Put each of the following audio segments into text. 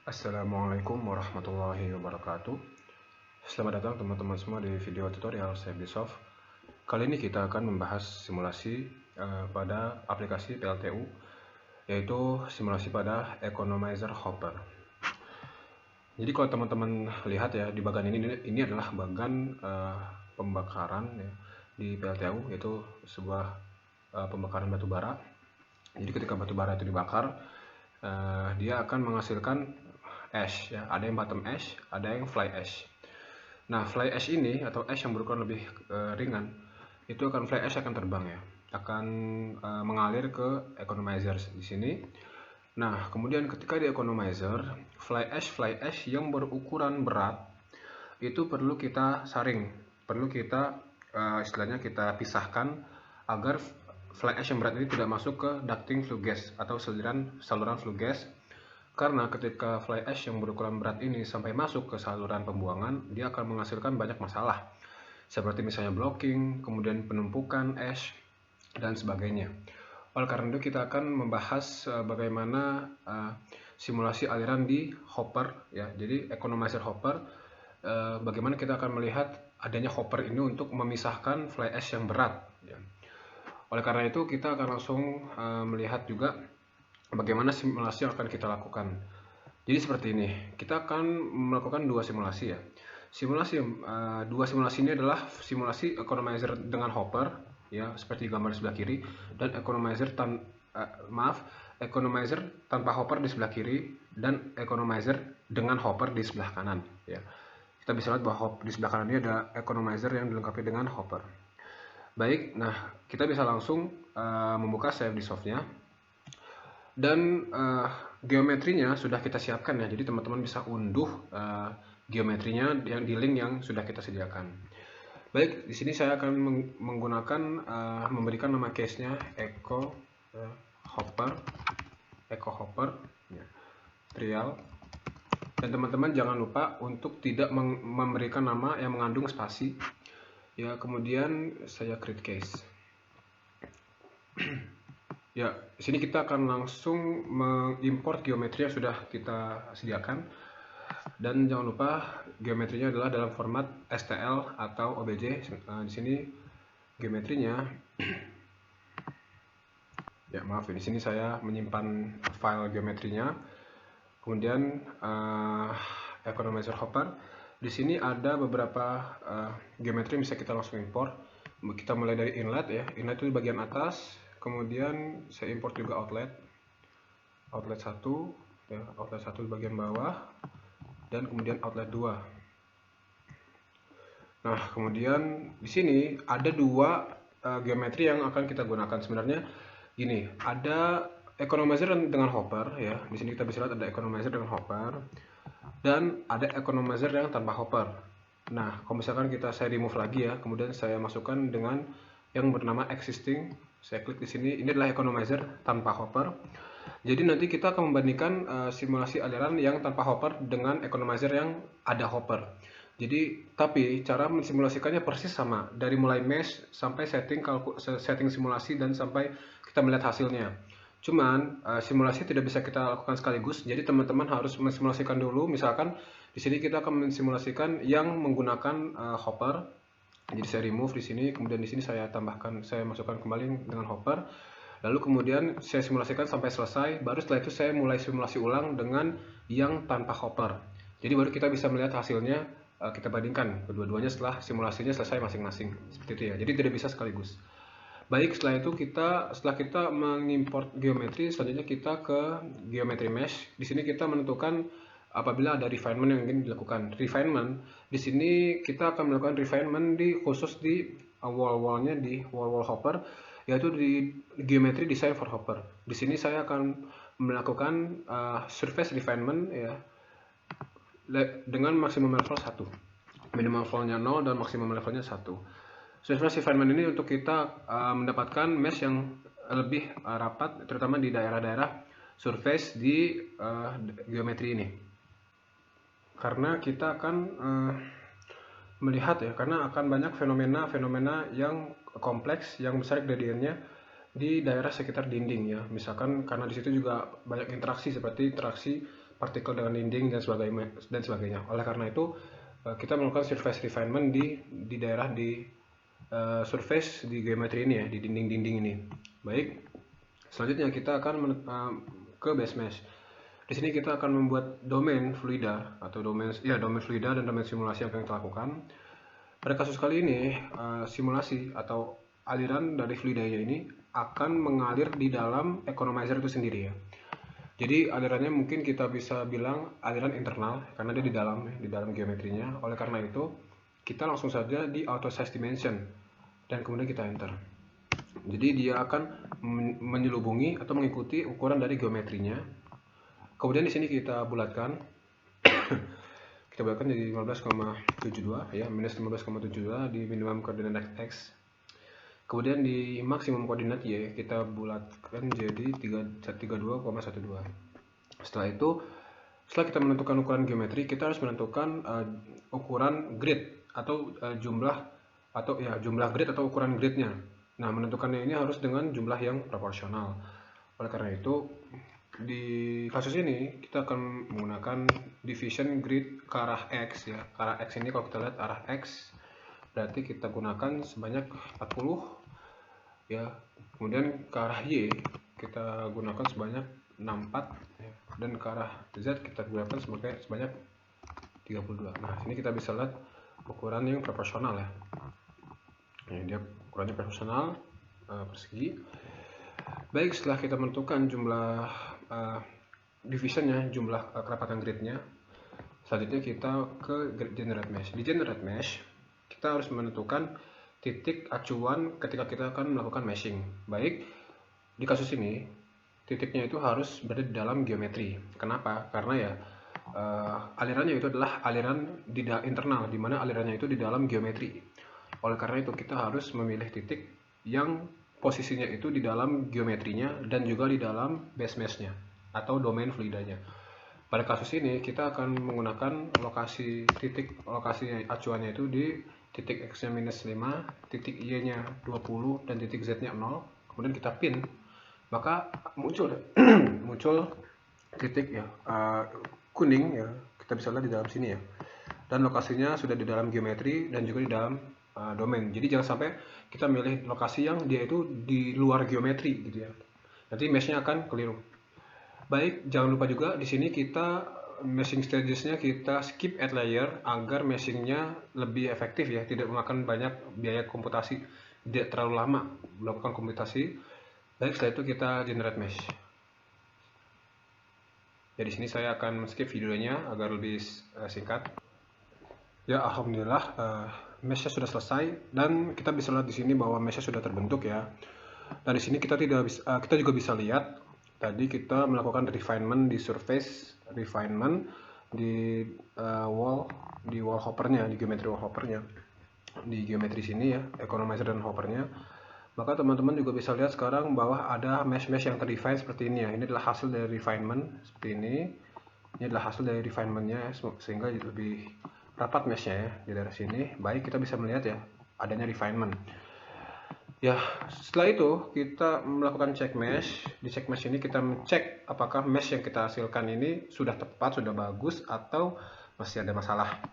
Assalamualaikum warahmatullahi wabarakatuh. Selamat datang teman-teman semua di video tutorial Ubisoft. Kali ini kita akan membahas simulasi pada aplikasi PLTU, yaitu simulasi pada Economizer Hopper. Jadi kalau teman-teman lihat ya, di bagian ini adalah bagian pembakaran ya, di PLTU, yaitu sebuah pembakaran batu bara. Jadi ketika batu bara itu dibakar, dia akan menghasilkan ash ya, ada yang bottom ash, ada yang fly ash. Nah, fly ash ini atau ash yang berukuran lebih ringan, itu akan fly ash akan terbang ya, akan mengalir ke economizer di sini. Nah, kemudian ketika di economizer, fly ash yang berukuran berat itu perlu kita saring, perlu kita istilahnya kita pisahkan agar fly ash yang berat ini tidak masuk ke ducting flue gas atau saluran flue gas. Karena ketika fly ash yang berukuran berat ini sampai masuk ke saluran pembuangan, dia akan menghasilkan banyak masalah, seperti misalnya blocking, kemudian penumpukan ash, dan sebagainya. Oleh karena itu kita akan membahas bagaimana simulasi aliran di hopper ya. Jadi economizer hopper, bagaimana kita akan melihat adanya hopper ini untuk memisahkan fly ash yang berat ya. Oleh karena itu kita akan langsung melihat juga bagaimana simulasi yang akan kita lakukan. Jadi seperti ini, kita akan melakukan dua simulasi ya. Dua simulasi ini adalah simulasi economizer dengan hopper ya, seperti gambar di sebelah kiri, dan economizer tanpa hopper di sebelah kiri dan economizer dengan hopper di sebelah kanan ya. Kita bisa lihat bahwa di sebelah kanan ini ada economizer yang dilengkapi dengan hopper. Baik, nah kita bisa langsung membuka Ubisoft-nya. Dan geometrinya sudah kita siapkan ya, jadi teman-teman bisa unduh geometrinya yang di link yang sudah kita sediakan. Baik, di sini saya akan menggunakan memberikan nama case-nya Eco Hopper ya, trial. Dan teman-teman jangan lupa untuk tidak memberikan nama yang mengandung spasi ya. Kemudian saya create case. Ya, di sini kita akan langsung mengimport geometri yang sudah kita sediakan. Dan jangan lupa geometrinya adalah dalam format STL atau OBJ. Di sini geometrinya ya, maaf ya, di sini saya menyimpan file geometrinya. Kemudian economizer hopper. Di sini ada beberapa geometri yang bisa kita langsung import. Kita mulai dari inlet ya. Inlet itu di bagian atas. Kemudian saya import juga outlet 1 ya, outlet 1 di bagian bawah, dan kemudian outlet 2. Nah, kemudian di sini ada dua geometri yang akan kita gunakan. Sebenarnya gini, ada economizer dengan hopper ya. Di sini kita bisa lihat ada economizer dengan hopper dan ada economizer yang tanpa hopper. Nah, kalau misalkan saya remove lagi ya, kemudian saya masukkan dengan yang bernama existing. Saya klik di sini, ini adalah economizer tanpa hopper. Jadi nanti kita akan membandingkan simulasi aliran yang tanpa hopper dengan economizer yang ada hopper. Jadi, tapi cara mensimulasikannya persis sama, dari mulai mesh sampai setting simulasi dan sampai kita melihat hasilnya. Cuman simulasi tidak bisa kita lakukan sekaligus, jadi teman-teman harus mensimulasikan dulu. Misalkan di sini kita akan mensimulasikan yang menggunakan hopper. Jadi saya remove di sini, kemudian di sini saya masukkan kembali dengan hopper. Lalu kemudian saya simulasikan sampai selesai, baru setelah itu saya mulai simulasi ulang dengan yang tanpa hopper. Jadi baru kita bisa melihat hasilnya, kita bandingkan kedua-duanya setelah simulasinya selesai masing-masing. Seperti itu ya. Jadi tidak bisa sekaligus. Baik, setelah itu setelah kita mengimport geometri, selanjutnya kita ke geometry mesh. Di sini kita menentukan apabila ada refinement yang ingin dilakukan. Refinement di sini kita akan melakukan refinement khusus di wall-wallnya, di wall hopper, yaitu di geometry design for hopper. Di sini saya akan melakukan surface refinement ya, dengan maksimum level 1. Minimum levelnya 0 dan maksimum levelnya 1. Surface refinement ini untuk kita mendapatkan mesh yang lebih rapat, terutama di daerah-daerah surface di geometri ini. Karena kita akan melihat ya, karena akan banyak fenomena yang kompleks, yang besar gradiennya di daerah sekitar dinding ya. Misalkan karena di situ juga banyak interaksi, seperti interaksi partikel dengan dinding dan sebagainya. Oleh karena itu kita melakukan surface refinement di daerah di surface di geometri ini ya, di dinding-dinding ini. Baik, selanjutnya kita akan ke base mesh. Di sini kita akan membuat domain fluida atau domain fluida dan domain simulasi yang akan kita lakukan. Pada kasus kali ini, simulasi atau aliran dari fluidanya ini akan mengalir di dalam economizer itu sendiri ya. Jadi alirannya mungkin kita bisa bilang aliran internal karena dia di dalam geometrinya. Oleh karena itu, kita langsung saja di auto size dimension dan kemudian kita enter. Jadi dia akan menyelubungi atau mengikuti ukuran dari geometrinya. Kemudian di sini kita bulatkan. Kita bulatkan jadi 15,72 ya, minus 15,72 di minimum koordinat x. Kemudian di maksimum koordinat y kita bulatkan jadi 32,12. Setelah itu, setelah kita menentukan ukuran geometri, kita harus menentukan ukuran grid atau jumlah grid atau ukuran gridnya. Nah, menentukannya ini harus dengan jumlah yang proporsional. Oleh karena itu, di kasus ini kita akan menggunakan division grid ke arah x ya. Ke arah x ini kalau kita lihat arah x berarti kita gunakan sebanyak 40 ya. Kemudian ke arah y kita gunakan sebanyak 64 ya. Dan ke arah z kita gunakan sebanyak 32. Nah, sini kita bisa lihat ukuran yang proporsional ya. Nah, dia ukurannya proporsional persegi. Baik, setelah kita menentukan jumlah divisionnya, jumlah kerapatan gridnya, selanjutnya kita ke generate mesh. Di generate mesh kita harus menentukan titik acuan ketika kita akan melakukan meshing. Baik, di kasus ini titiknya itu harus berada di dalam geometri. Kenapa? Karena ya alirannya itu adalah aliran internal, di mana alirannya itu di dalam geometri. Oleh karena itu kita harus memilih titik yang posisinya itu di dalam geometrinya dan juga di dalam base meshnya atau domain fluidanya. Pada kasus ini kita akan menggunakan lokasi acuannya itu di titik x-nya minus 5, titik y-nya 20 dan titik z-nya 0. Kemudian kita pin, maka muncul titik ya kuning ya, kita bisa lihat di dalam sini ya. Dan lokasinya sudah di dalam geometri dan juga di dalam domain. Jadi jangan sampai kita milih lokasi yang dia itu di luar geometri gitu ya. Nanti meshnya akan keliru. Baik, jangan lupa juga di sini kita meshing stagesnya kita skip add layer agar meshingnya lebih efektif ya, tidak memakan banyak biaya komputasi, tidak terlalu lama melakukan komputasi. Baik, setelah itu kita generate mesh. Ya, di sini saya akan skip videonya agar lebih singkat. Ya, alhamdulillah meshnya sudah selesai dan kita bisa lihat di sini bahwa meshnya sudah terbentuk ya. Dan di sini kita juga bisa lihat tadi kita melakukan refinement di surface, refinement di wall hoppernya, di geometri wall hoppernya, di geometri sini ya, economizer dan hoppernya. Maka teman-teman juga bisa lihat sekarang bahwa ada mesh-mesh yang terdefine seperti ini ya. Ini adalah hasil dari refinement seperti ini. Ini adalah hasil dari refinementnya sehingga lebih rapat meshnya ya di daerah sini. Baik, kita bisa melihat ya adanya refinement. Ya, setelah itu kita melakukan check mesh. Di check mesh ini kita mencek apakah mesh yang kita hasilkan ini sudah tepat, sudah bagus, atau masih ada masalah.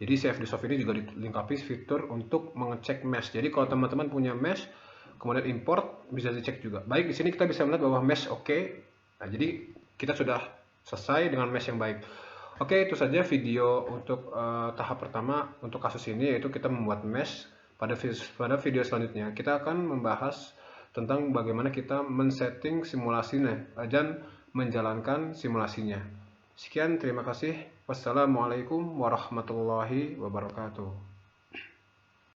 Jadi CFD Soft ini juga dilengkapi fitur untuk mengecek mesh. Jadi kalau teman-teman punya mesh, kemudian import, bisa dicek juga. Baik, di sini kita bisa melihat bahwa mesh oke. Nah, jadi kita sudah selesai dengan mesh yang baik. Oke, itu saja video untuk tahap pertama untuk kasus ini, yaitu kita membuat mesh. Pada video selanjutnya kita akan membahas tentang bagaimana kita men-setting simulasinya dan menjalankan simulasinya. Sekian, terima kasih. Wassalamualaikum warahmatullahi wabarakatuh.